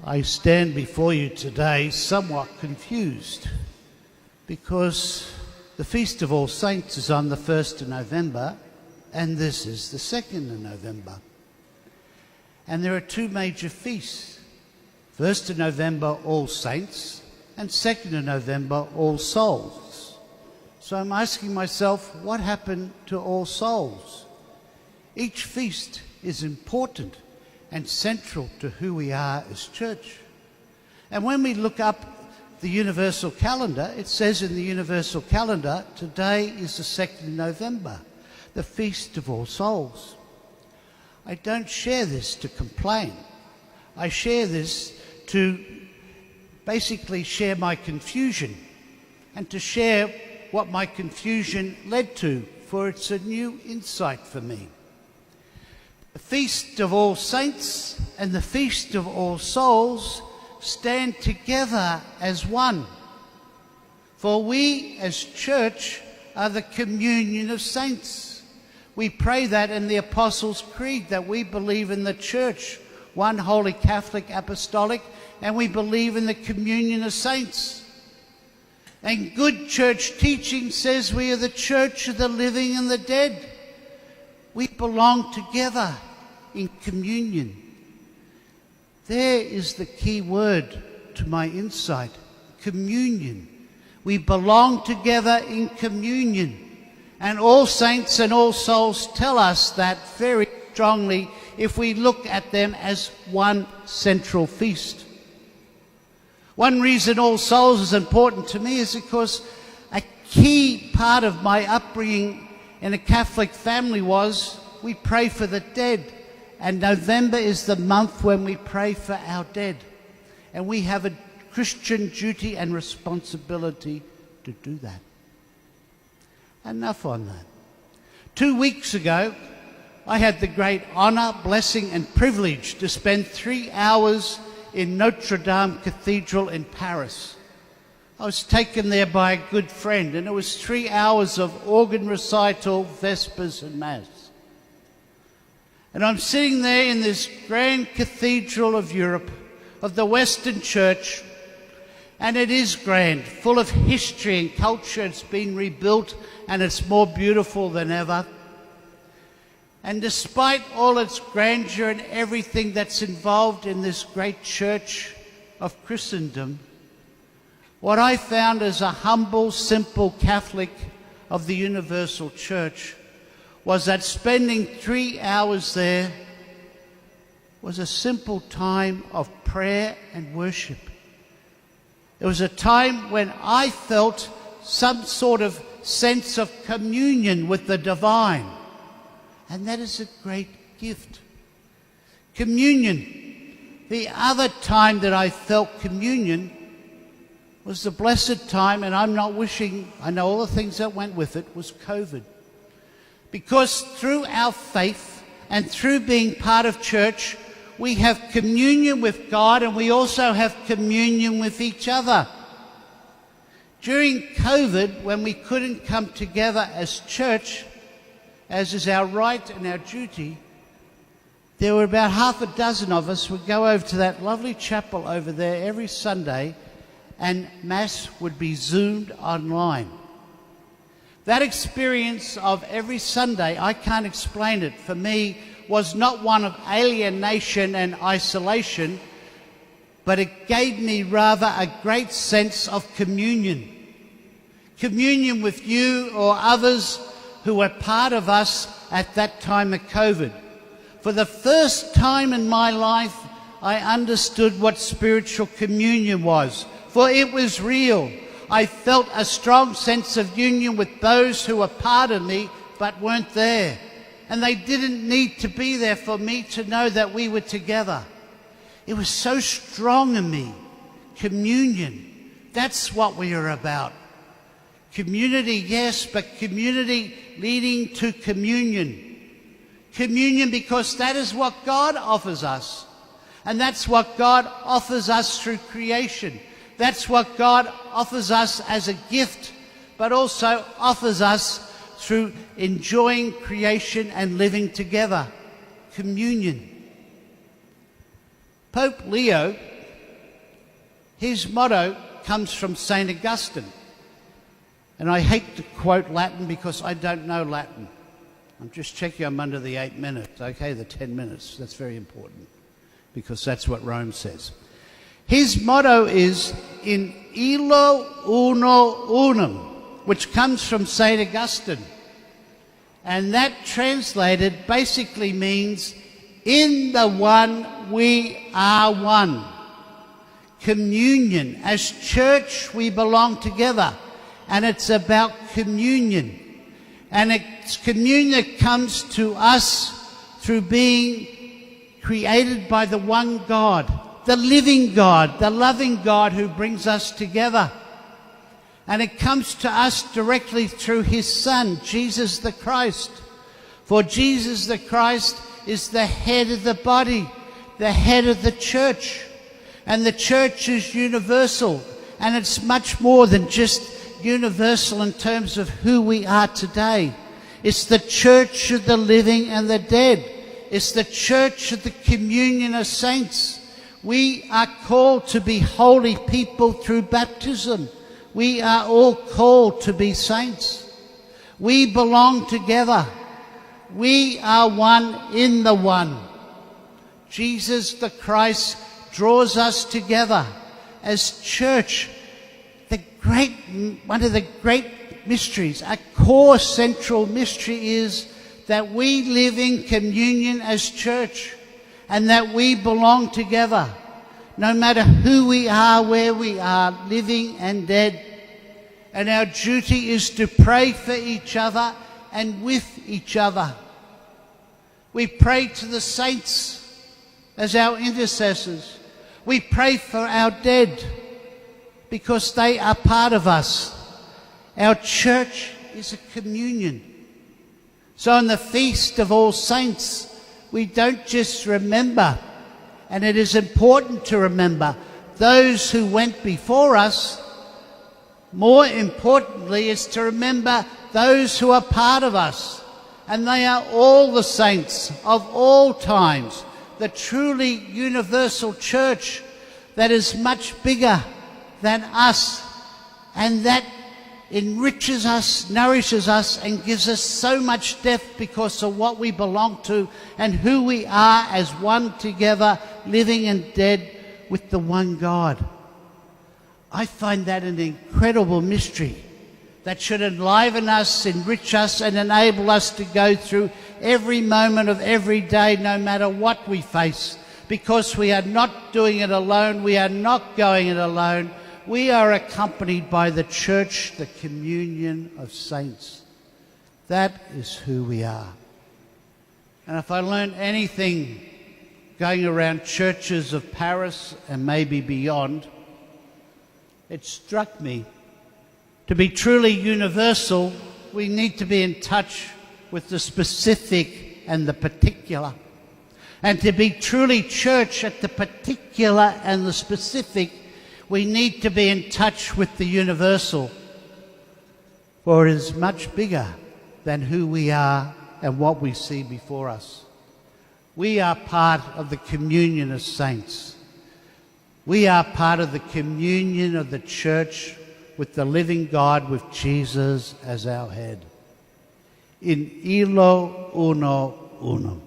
I stand before you today somewhat confused because the Feast of All Saints is on the 1st of November and this is the 2nd of November. And there are two major feasts, 1st of November All Saints and 2nd of November All Souls. So I'm asking myself, what happened to All Souls? Each feast is important and central to who we are as church. And when we look up the universal calendar, it says in the universal calendar, today is the 2nd of November, the Feast of All Souls. I don't share this to complain. I share this to basically share my confusion and to share what my confusion led to, for it's a new insight for me. The Feast of All Saints and the Feast of All Souls stand together as one. For we as church are the communion of saints. We pray that in the Apostles' Creed, that we believe in the church, one holy Catholic apostolic, and we believe in the communion of saints. And good church teaching says we are the church of the living and the dead. We belong together in communion. There is the key word to my insight, communion. We belong together in communion. And all saints and all souls tell us that very strongly if we look at them as one central feast. One reason All Souls is important to me is because a key part of my upbringing in a Catholic family was we pray for the dead, and November is the month when we pray for our dead. And we have a Christian duty and responsibility to do that. Enough on that. 2 weeks ago, I had the great honour, blessing and privilege to spend 3 hours in Notre Dame Cathedral in Paris. I was taken there by a good friend, and it was 3 hours of organ recital, vespers and mass. And I'm sitting there in this grand cathedral of Europe, of the Western Church, and it is grand, full of history and culture. It's been rebuilt and it's more beautiful than ever. And despite all its grandeur and everything that's involved in this great church of Christendom, what I found as a humble, simple Catholic of the Universal Church was that spending 3 hours there was a simple time of prayer and worship. It was a time when I felt some sort of sense of communion with the divine. And that is a great gift. Communion. The other time that I felt communion was the blessed time, and I'm not wishing, I know all the things that went with it, was COVID. Because through our faith and through being part of church, we have communion with God and we also have communion with each other. During COVID, when we couldn't come together as church, as is our right and our duty, there were about half a dozen of us would go over to that lovely chapel over there every Sunday, and Mass would be Zoomed online. That experience of every Sunday, I can't explain it, for me was not one of alienation and isolation, but it gave me rather a great sense of communion. Communion with you or others who were part of us at that time of COVID. For the first time in my life, I understood what spiritual communion was, for it was real. I felt a strong sense of union with those who were part of me but weren't there. And they didn't need to be there for me to know that we were together. It was so strong in me. Communion. That's what we are about. Community, yes, but community leading to communion. Communion because that is what God offers us. And that's what God offers us through creation. That's what God offers us as a gift, but also offers us through enjoying creation and living together. Communion. Pope Leo His motto comes from St. Augustine. And I hate to quote Latin because I don't know Latin. I'm just checking I'm under the 8 minutes, okay, the 10 minutes. That's very important because that's what Rome says. His motto is in illo uno unum, which comes from St. Augustine. And that translated basically means, in the one we are one. Communion. As church we belong together, and it's about communion. And it's communion that comes to us through being created by the one God, the living God, the loving God who brings us together. And it comes to us directly through his Son, Jesus the Christ. For Jesus the Christ is the head of the body, the head of the church. And the church is universal. And it's much more than just universal in terms of who we are today. It's the church of the living and the dead. It's the church of the communion of saints. We are called to be holy people through baptism. We are all called to be saints. We belong together. We are one in the one. Jesus the Christ draws us together as church. One of the great mysteries, a core central mystery is that we live in communion as church and that we belong together, no matter who we are, where we are, living and dead. And our duty is to pray for each other and with each other. We pray to the saints as our intercessors. We pray for our dead because they are part of us. Our church is a communion. So on the Feast of All Saints, we don't just remember, and it is important to remember, those who went before us. More importantly is to remember those who are part of us. And they are all the saints of all times, the truly universal church that is much bigger than us, and that enriches us, nourishes us, and gives us so much depth because of what we belong to and who we are as one together, living and dead with the one God. I find that an incredible mystery that should enliven us, enrich us, and enable us to go through every moment of every day, no matter what we face, because we are not doing it alone, we are not going it alone. We are accompanied by the church, the communion of saints. That is who we are. And if I learned anything going around churches of Paris and maybe beyond, it struck me, to be truly universal, we need to be in touch with the specific and the particular. And to be truly church at the particular and the specific, we need to be in touch with the universal. For it is much bigger than who we are and what we see before us. We are part of the communion of saints. We are part of the communion of the church with the living God, with Jesus as our head. In illo uno unum.